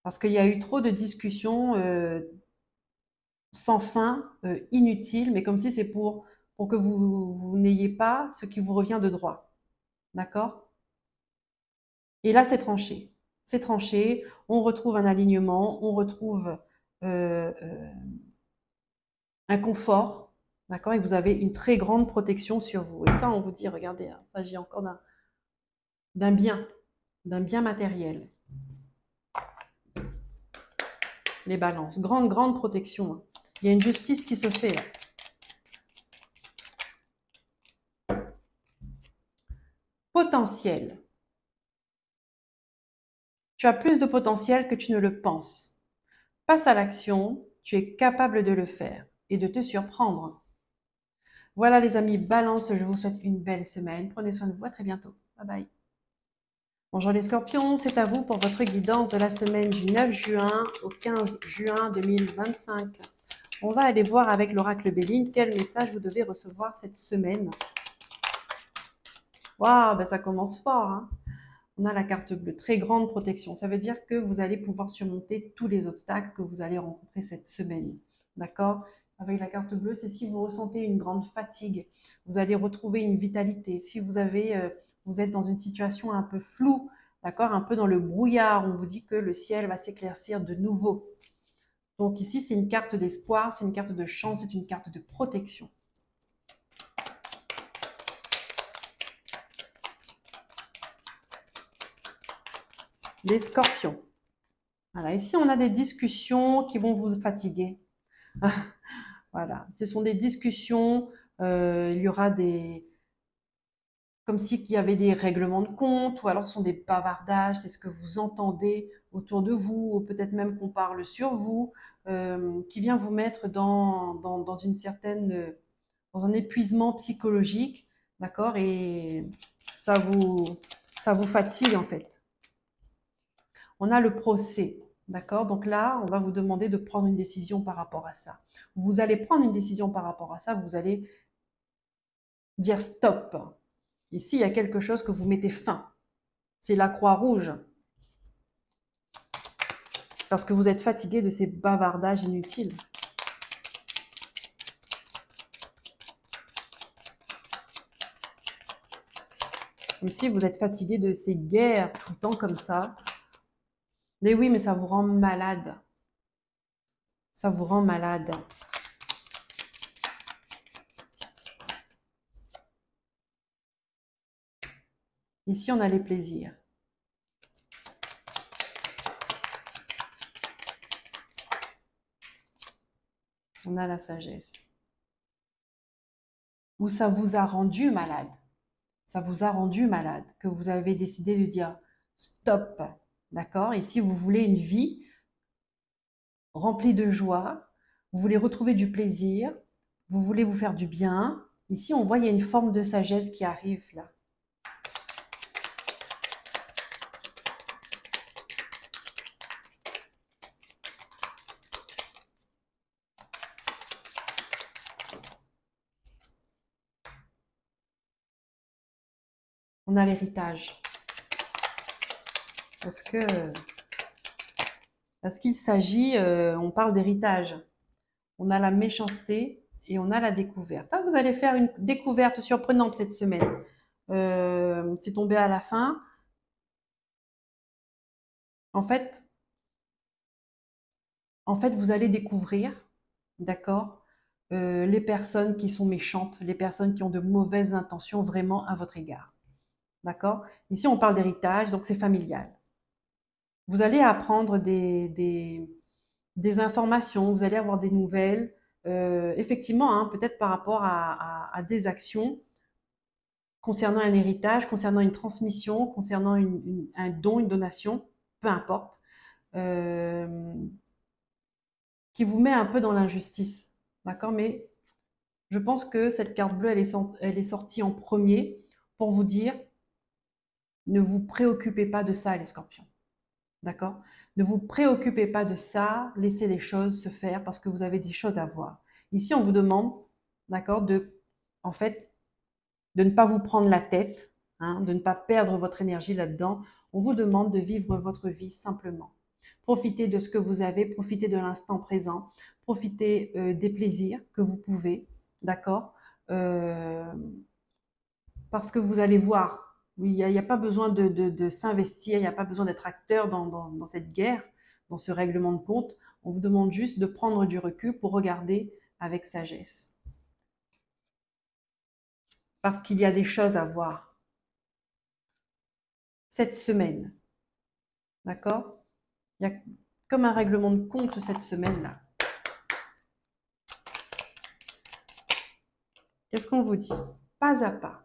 Parce qu'il y a eu trop de discussions sans fin, inutiles, mais comme si c'est pour que vous n'ayez pas ce qui vous revient de droit. D'accord? Et là, c'est tranché. C'est tranché, on retrouve un alignement, on retrouve un confort, d'accord? Et vous avez une très grande protection sur vous. Et ça, on vous dit, regardez, hein, il s'agit encore d'un bien matériel. Les balances, grande protection. Hein. Il y a une justice qui se fait. Là. Potentiel. Tu as plus de potentiel que tu ne le penses. Passe à l'action, tu es capable de le faire et de te surprendre. Voilà les amis, Balance, je vous souhaite une belle semaine. Prenez soin de vous, à très bientôt. Bye bye. Bonjour les scorpions, c'est à vous pour votre guidance de la semaine du 9 juin au 15 juin 2025. On va aller voir avec l'oracle Béline quel message vous devez recevoir cette semaine. Waouh, ben ça commence fort. Hein. On a la carte bleue, très grande protection. Ça veut dire que vous allez pouvoir surmonter tous les obstacles que vous allez rencontrer cette semaine. D'accord? Avec la carte bleue, c'est si vous ressentez une grande fatigue, vous allez retrouver une vitalité. Si vous êtes dans une situation un peu floue, d'accord, un peu dans le brouillard, on vous dit que le ciel va s'éclaircir de nouveau. Donc ici, c'est une carte d'espoir, c'est une carte de chance, c'est une carte de protection. Les scorpions. Voilà, ici, on a des discussions qui vont vous fatiguer. Voilà, ce sont des discussions, il y aura des... Comme s'il y avait des règlements de compte, ou alors ce sont des bavardages, c'est ce que vous entendez autour de vous, ou peut-être même qu'on parle sur vous, qui vient vous mettre dans une certaine... dans un épuisement psychologique, d'accord? Et ça vous fatigue en fait. On a le procès, d'accord? Donc là, on va vous demander de prendre une décision par rapport à ça. Vous allez prendre une décision par rapport à ça, vous allez dire stop. Ici, il y a quelque chose que vous mettez fin. C'est la croix rouge. Parce que vous êtes fatigué de ces bavardages inutiles. Comme si vous êtes fatigué de ces guerres tout le temps comme ça. Mais oui, mais ça vous rend malade. Ça vous rend malade. Ici, on a les plaisirs. On a la sagesse. Ou ça vous a rendu malade. ça vous a rendu malade, que vous avez décidé de dire stop, d'accord? Et si vous voulez une vie remplie de joie, vous voulez retrouver du plaisir, vous voulez vous faire du bien, ici on voit il y a une forme de sagesse qui arrive là. On a l'héritage. Parce qu'il s'agit, on parle d'héritage. On a la méchanceté et on a la découverte. Ah, vous allez faire une découverte surprenante cette semaine. C'est tombé à la fin. En fait, vous allez découvrir, d'accord, les personnes qui sont méchantes, les personnes qui ont de mauvaises intentions vraiment à votre égard. D'accord? Ici, on parle d'héritage, donc c'est familial. Vous allez apprendre des informations, vous allez avoir des nouvelles, effectivement, hein, peut-être par rapport à des actions concernant un héritage, concernant une transmission, concernant un don, une donation, peu importe, euh, qui vous met un peu dans l'injustice. D'accord? Mais je pense que cette carte bleue, elle est sortie en premier pour vous dire, ne vous préoccupez pas de ça, les scorpions. D'accord? Ne vous préoccupez pas de ça, laissez les choses se faire parce que vous avez des choses à voir. Ici, on vous demande, d'accord, en fait, de ne pas vous prendre la tête, hein, de ne pas perdre votre énergie là-dedans. On vous demande de vivre votre vie simplement. Profitez de ce que vous avez, profitez de l'instant présent, profitez des plaisirs que vous pouvez, d'accord, parce que vous allez voir, oui, il n'y a pas besoin de s'investir, il n'y a pas besoin d'être acteur dans cette guerre, dans ce règlement de compte. On vous demande juste de prendre du recul pour regarder avec sagesse. Parce qu'il y a des choses à voir cette semaine. D'accord? Il y a comme un règlement de compte cette semaine-là. Qu'est-ce qu'on vous dit? Pas à pas.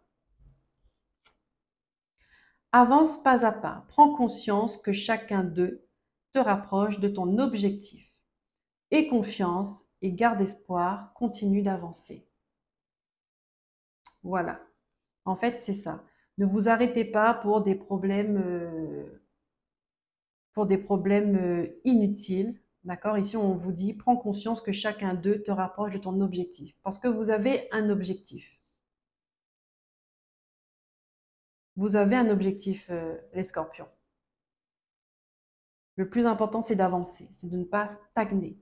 Avance pas à pas. Prends conscience que chacun d'eux te rapproche de ton objectif. Aie confiance et garde espoir. Continue d'avancer. Voilà. En fait, c'est ça. Ne vous arrêtez pas pour des problèmes inutiles. D'accord? Ici, on vous dit, prends conscience que chacun d'eux te rapproche de ton objectif. Parce que vous avez un objectif. Vous avez un objectif, les scorpions. Le plus important, c'est d'avancer, c'est de ne pas stagner.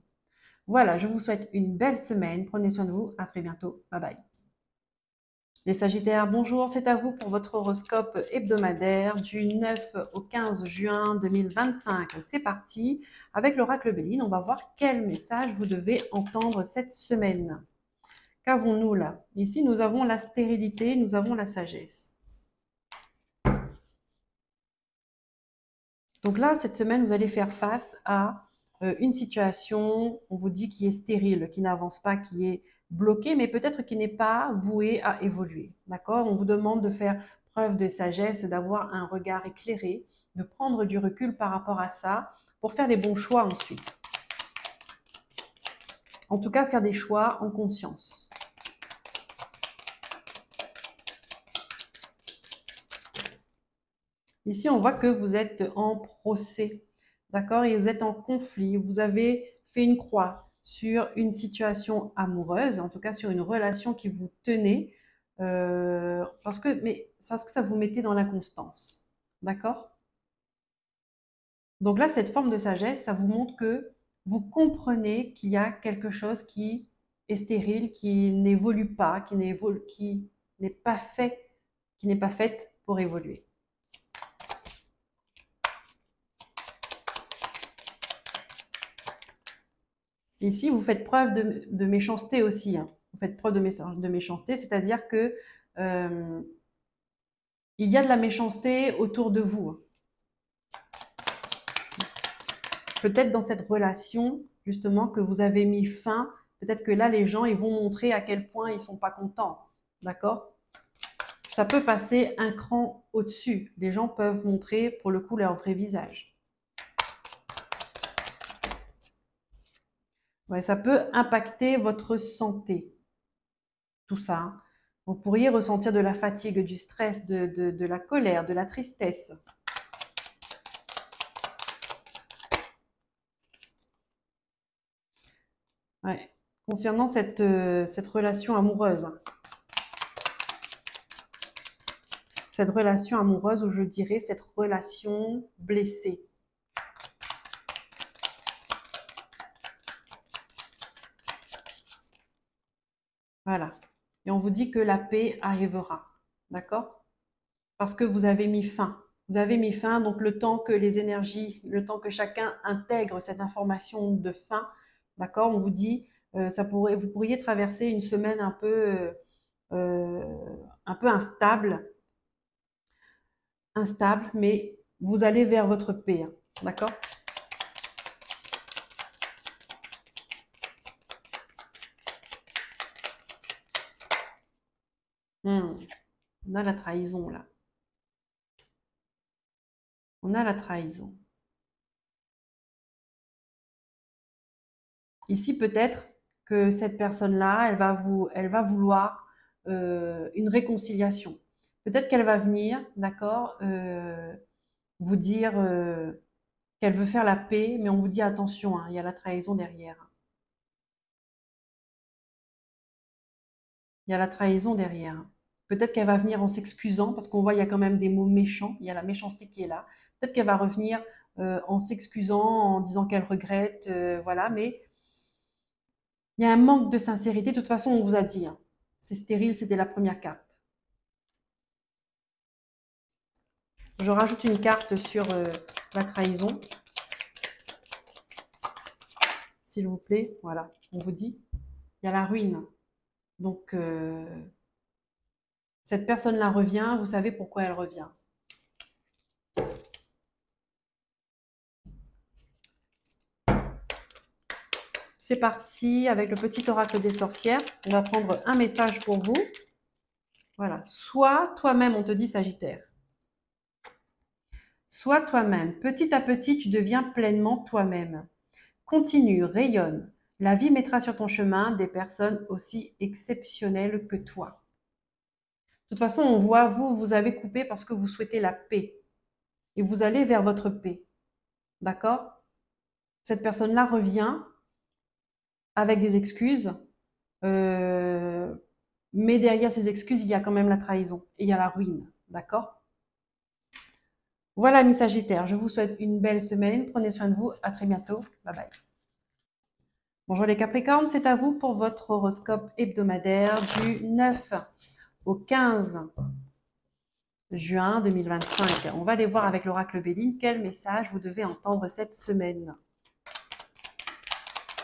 Voilà, je vous souhaite une belle semaine. Prenez soin de vous. À très bientôt. Bye bye. Les Sagittaires, bonjour, c'est à vous pour votre horoscope hebdomadaire du 9 au 15 juin 2025. C'est parti. Avec l'oracle Béline, on va voir quel message vous devez entendre cette semaine. Qu'avons-nous là? Ici, nous avons la stérilité, nous avons la sagesse. Donc là, cette semaine, vous allez faire face à une situation, on vous dit, qui est stérile, qui n'avance pas, qui est bloquée, mais peut-être qui n'est pas vouée à évoluer. D'accord? On vous demande de faire preuve de sagesse, d'avoir un regard éclairé, de prendre du recul par rapport à ça, pour faire les bons choix ensuite. En tout cas, faire des choix en conscience. Ici, on voit que vous êtes en procès, d'accord? Et vous êtes en conflit. Vous avez fait une croix sur une situation amoureuse, en tout cas sur une relation qui vous tenait, parce que ça vous mettait dans l'inconstance, d'accord? Donc là, cette forme de sagesse, ça vous montre que vous comprenez qu'il y a quelque chose qui est stérile, qui n'évolue pas, qui n'est pas fait, qui n'est pas faite pour évoluer. Ici, vous faites preuve de méchanceté aussi. Hein. Vous faites preuve de méchanceté, c'est-à-dire que il y a de la méchanceté autour de vous. Peut-être dans cette relation, justement, que vous avez mis fin, peut-être que là, les gens, ils vont montrer à quel point ils sont pas contents. D'accord? ça peut passer un cran au-dessus. Les gens peuvent montrer pour le coup leur vrai visage. Ouais, ça peut impacter votre santé, tout ça, hein. Vous pourriez ressentir de la fatigue, du stress, de la colère, de la tristesse. Ouais. Concernant cette relation amoureuse, hein. Cette relation amoureuse, ou je dirais cette relation blessée. Voilà. Et on vous dit que la paix arrivera. D'accord? Parce que vous avez mis fin. Vous avez mis fin, donc le temps que les énergies, le temps que chacun intègre cette information de fin, d'accord? On vous dit, vous pourriez traverser une semaine euh, un peu instable, mais vous allez vers votre paix, hein. D'accord? On a la trahison là. On a la trahison. Ici, peut-être que cette personne-là, elle va vouloir une réconciliation. Peut-être qu'elle va venir, d'accord, vous dire qu'elle veut faire la paix, mais on vous dit attention, hein, il y a la trahison derrière. Il y a la trahison derrière. Peut-être qu'elle va venir en s'excusant, parce qu'on voit il y a quand même des mots méchants, il y a la méchanceté qui est là. Peut-être qu'elle va revenir en s'excusant, en disant qu'elle regrette, voilà, mais il y a un manque de sincérité. De toute façon, on vous a dit, hein, c'est stérile, c'était la première carte. Je rajoute une carte sur la trahison, s'il vous plaît. Voilà, on vous dit, il y a la ruine. Donc, cette personne-là revient, vous savez pourquoi elle revient. C'est parti avec le petit oracle des sorcières. On va prendre un message pour vous. Voilà, sois toi-même, on te dit Sagittaire. Sois toi-même. Petit à petit, tu deviens pleinement toi-même. Continue, rayonne. La vie mettra sur ton chemin des personnes aussi exceptionnelles que toi. De toute façon, on voit, vous avez coupé parce que vous souhaitez la paix. Et vous allez vers votre paix. D'accord? Cette personne-là revient avec des excuses. euh, mais derrière ces excuses, il y a quand même la trahison. Et il y a la ruine. D'accord? Voilà, mes Sagittaires. Je vous souhaite une belle semaine. Prenez soin de vous. À très bientôt. Bye bye. Bonjour les Capricornes, c'est à vous pour votre horoscope hebdomadaire du 9 au 15 juin 2025. On va aller voir avec l'oracle Béline quel message vous devez entendre cette semaine.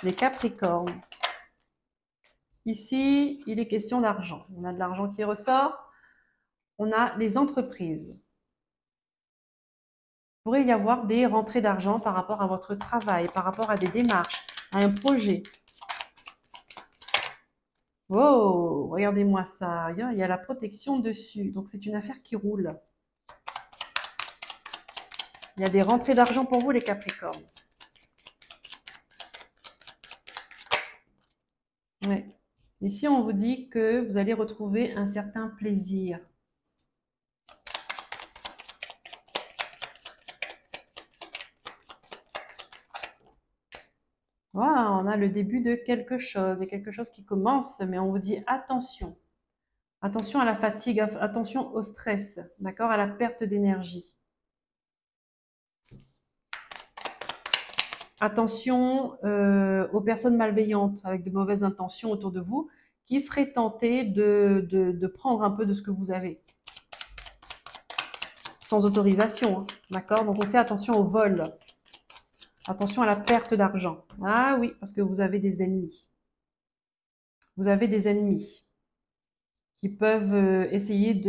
Les Capricornes. Ici, il est question d'argent. On a de l'argent qui ressort. On a les entreprises. Il pourrait y avoir des rentrées d'argent par rapport à votre travail, par rapport à des démarches, à un projet. Oh, regardez-moi ça. Il y a la protection dessus. Donc, c'est une affaire qui roule. Il y a des rentrées d'argent pour vous, les Capricornes. Ouais. Ici, on vous dit que vous allez retrouver un certain plaisir. Voilà, on a le début de quelque chose, et quelque chose qui commence, mais on vous dit attention. Attention à la fatigue, attention au stress, d'accord, à la perte d'énergie. Attention aux personnes malveillantes avec de mauvaises intentions autour de vous qui seraient tentées de prendre un peu de ce que vous avez. Sans autorisation, hein, d'accord? Donc on fait attention au vol. Attention à la perte d'argent. Ah oui, parce que vous avez des ennemis. Vous avez des ennemis qui peuvent essayer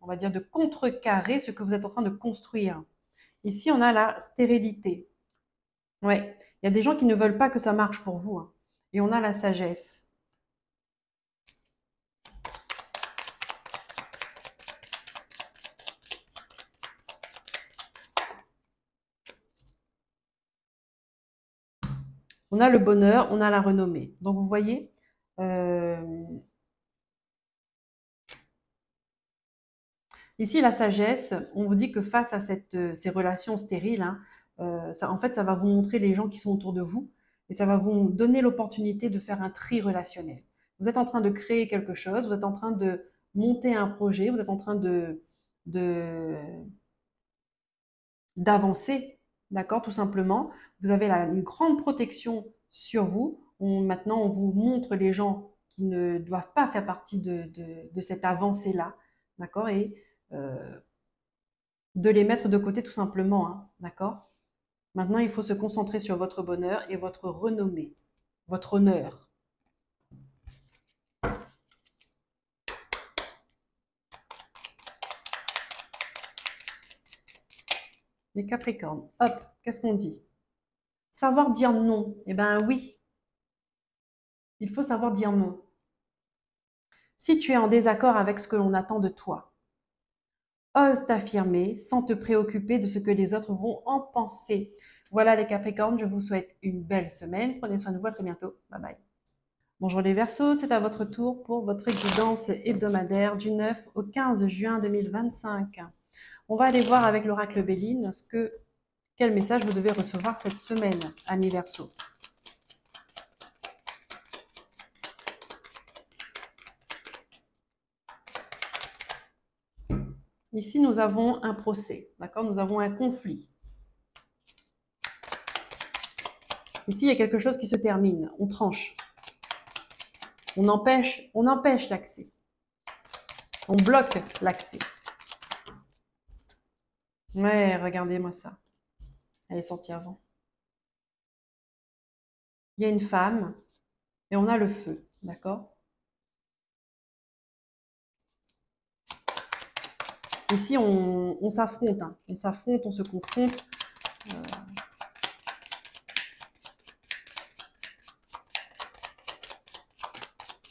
on va dire, de contrecarrer ce que vous êtes en train de construire. Ici, on a la stérilité. Ouais, il y a des gens qui ne veulent pas que ça marche pour vous, hein. Et on a la sagesse. On a le bonheur, on a la renommée. Donc, vous voyez, ici, la sagesse, on vous dit que face à ces relations stériles, hein, en fait, ça va vous montrer les gens qui sont autour de vous et ça va vous donner l'opportunité de faire un tri relationnel. Vous êtes en train de créer quelque chose, vous êtes en train de monter un projet, vous êtes en train de d'avancer, d'accord, tout simplement. Vous avez une grande protection sur vous. Maintenant, on vous montre les gens qui ne doivent pas faire partie de cette avancée-là, d'accord, et de les mettre de côté tout simplement, hein, d'accord. Maintenant, il faut se concentrer sur votre bonheur et votre renommée, votre honneur. Les Capricornes, hop, qu'est-ce qu'on dit? Savoir dire non. Eh bien oui, il faut savoir dire non. Si tu es en désaccord avec ce que l'on attend de toi, ose t'affirmer sans te préoccuper de ce que les autres vont en penser. Voilà les Capricornes, je vous souhaite une belle semaine. Prenez soin de vous, à très bientôt. Bye bye. Bonjour les Verseaux, c'est à votre tour pour votre guidance hebdomadaire du 9 au 15 juin 2025. On va aller voir avec l'oracle Béline quel message vous devez recevoir cette semaine, amis Verseaux. Ici, nous avons un procès, d'accord? Nous avons un conflit. Ici, il y a quelque chose qui se termine, on tranche. On empêche l'accès. On bloque l'accès. Ouais, regardez-moi ça. Elle est sortie avant. Il y a une femme et on a le feu, d'accord? Ici, on s'affronte, hein. On s'affronte, on se confronte.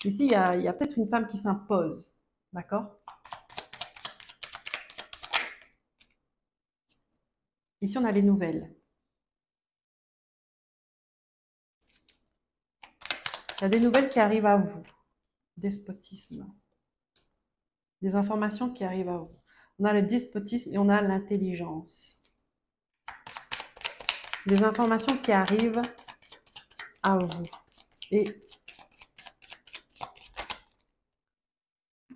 Ici, il y a peut-être une femme qui s'impose, d'accord? Ici, on a les nouvelles. Il y a des nouvelles qui arrivent à vous. Despotisme. Des informations qui arrivent à vous. On a le despotisme et on a l'intelligence. Des informations qui arrivent à vous. Et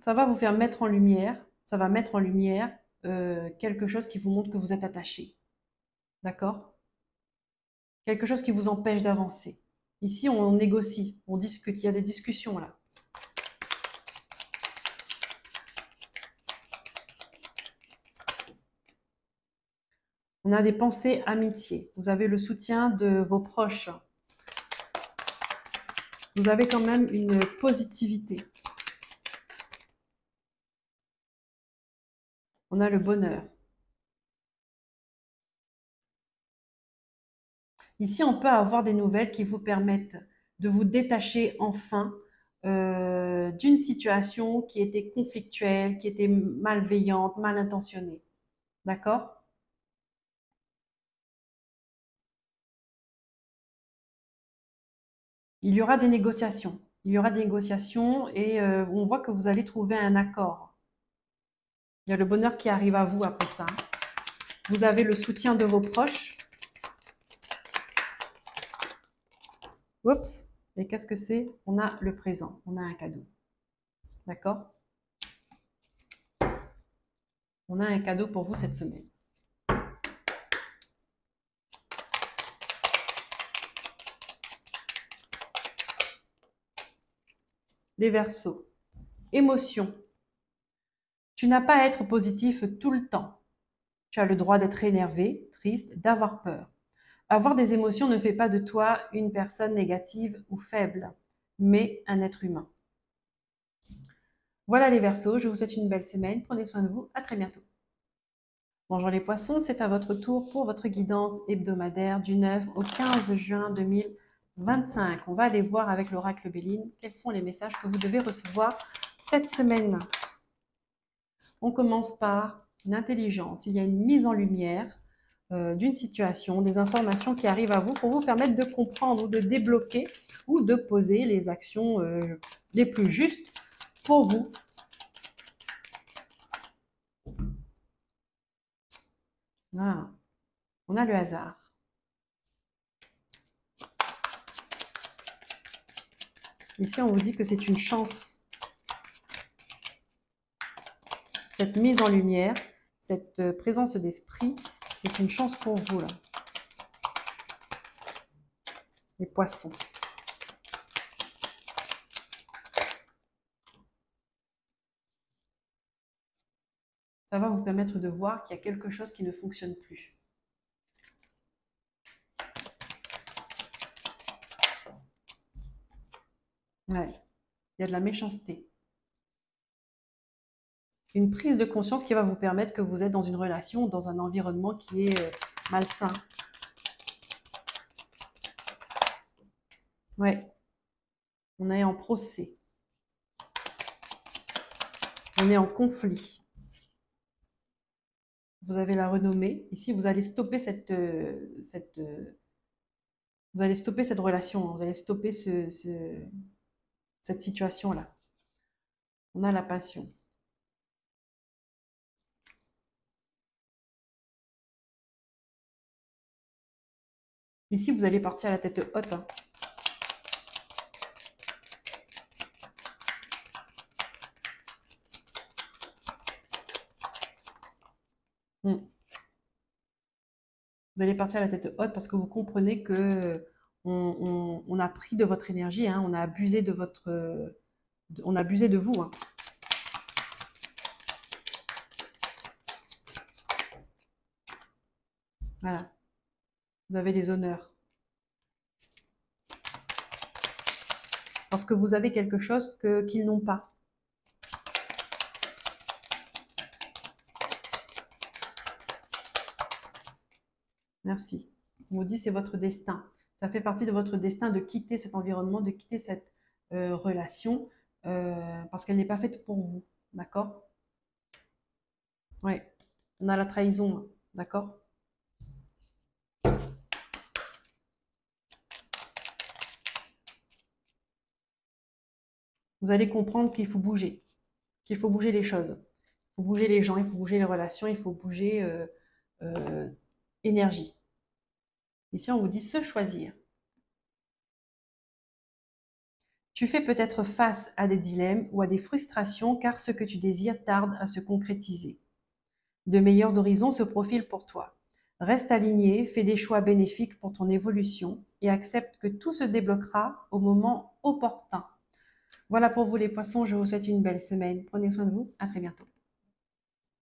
ça va vous faire mettre en lumière, ça va mettre en lumière quelque chose qui vous montre que vous êtes attaché. D'accord? Quelque chose qui vous empêche d'avancer. Ici, on négocie, on discute, il y a des discussions là. On a des pensées amitié. Vous avez le soutien de vos proches. Vous avez quand même une positivité. On a le bonheur. Ici, on peut avoir des nouvelles qui vous permettent de vous détacher enfin d'une situation qui était conflictuelle, qui était malveillante, mal intentionnée. D'accord? Il y aura des négociations. Il y aura des négociations et on voit que vous allez trouver un accord. Il y a le bonheur qui arrive à vous après ça. Vous avez le soutien de vos proches. Oups. Et qu'est-ce que c'est? On a le présent. On a un cadeau. D'accord? On a un cadeau pour vous cette semaine. Les Verseaux. Émotion. Tu n'as pas à être positif tout le temps. Tu as le droit d'être énervé, triste, d'avoir peur. Avoir des émotions ne fait pas de toi une personne négative ou faible, mais un être humain. Voilà les Verseaux, je vous souhaite une belle semaine. Prenez soin de vous, à très bientôt. Bonjour les Poissons, c'est à votre tour pour votre guidance hebdomadaire du 9 au 15 juin 2025. On va aller voir avec l'oracle Béline quels sont les messages que vous devez recevoir cette semaine. On commence par l'intelligence. Il y a une mise en lumière d'une situation, des informations qui arrivent à vous pour vous permettre de comprendre ou de débloquer ou de poser les actions les plus justes pour vous. Voilà. On a le hasard. Ici, on vous dit que c'est une chance. Cette mise en lumière, cette présence d'esprit, c'est une chance pour vous, là. Les poissons. Ça va vous permettre de voir qu'il y a quelque chose qui ne fonctionne plus. Ouais. Il y a de la méchanceté. Une prise de conscience qui va vous permettre que vous êtes dans une relation, dans un environnement qui est malsain. Ouais. On est en procès. On est en conflit. Vous avez la renommée. Ici, vous allez stopper vous allez stopper cette relation. Vous allez stopper cette situation-là. On a la passion. Ici, vous allez partir à la tête haute. Hein. Vous allez partir à la tête haute parce que vous comprenez que on a pris de votre énergie, hein, on a abusé de on a abusé de vous. Hein. Voilà. Vous avez les honneurs. Parce que vous avez quelque chose qu'ils n'ont pas. Merci. On vous dit c'est votre destin. Ça fait partie de votre destin de quitter cet environnement, de quitter cette relation parce qu'elle n'est pas faite pour vous. D'accord? Oui. On a la trahison. D'accord? Vous allez comprendre qu'il faut bouger. Qu'il faut bouger les choses. Il faut bouger les gens, il faut bouger les relations, il faut bouger énergie. Ici, on vous dit se choisir. Tu fais peut-être face à des dilemmes ou à des frustrations car ce que tu désires tarde à se concrétiser. De meilleurs horizons se profilent pour toi. Reste aligné, fais des choix bénéfiques pour ton évolution et accepte que tout se débloquera au moment opportun. Voilà pour vous les poissons, je vous souhaite une belle semaine. Prenez soin de vous, à très bientôt.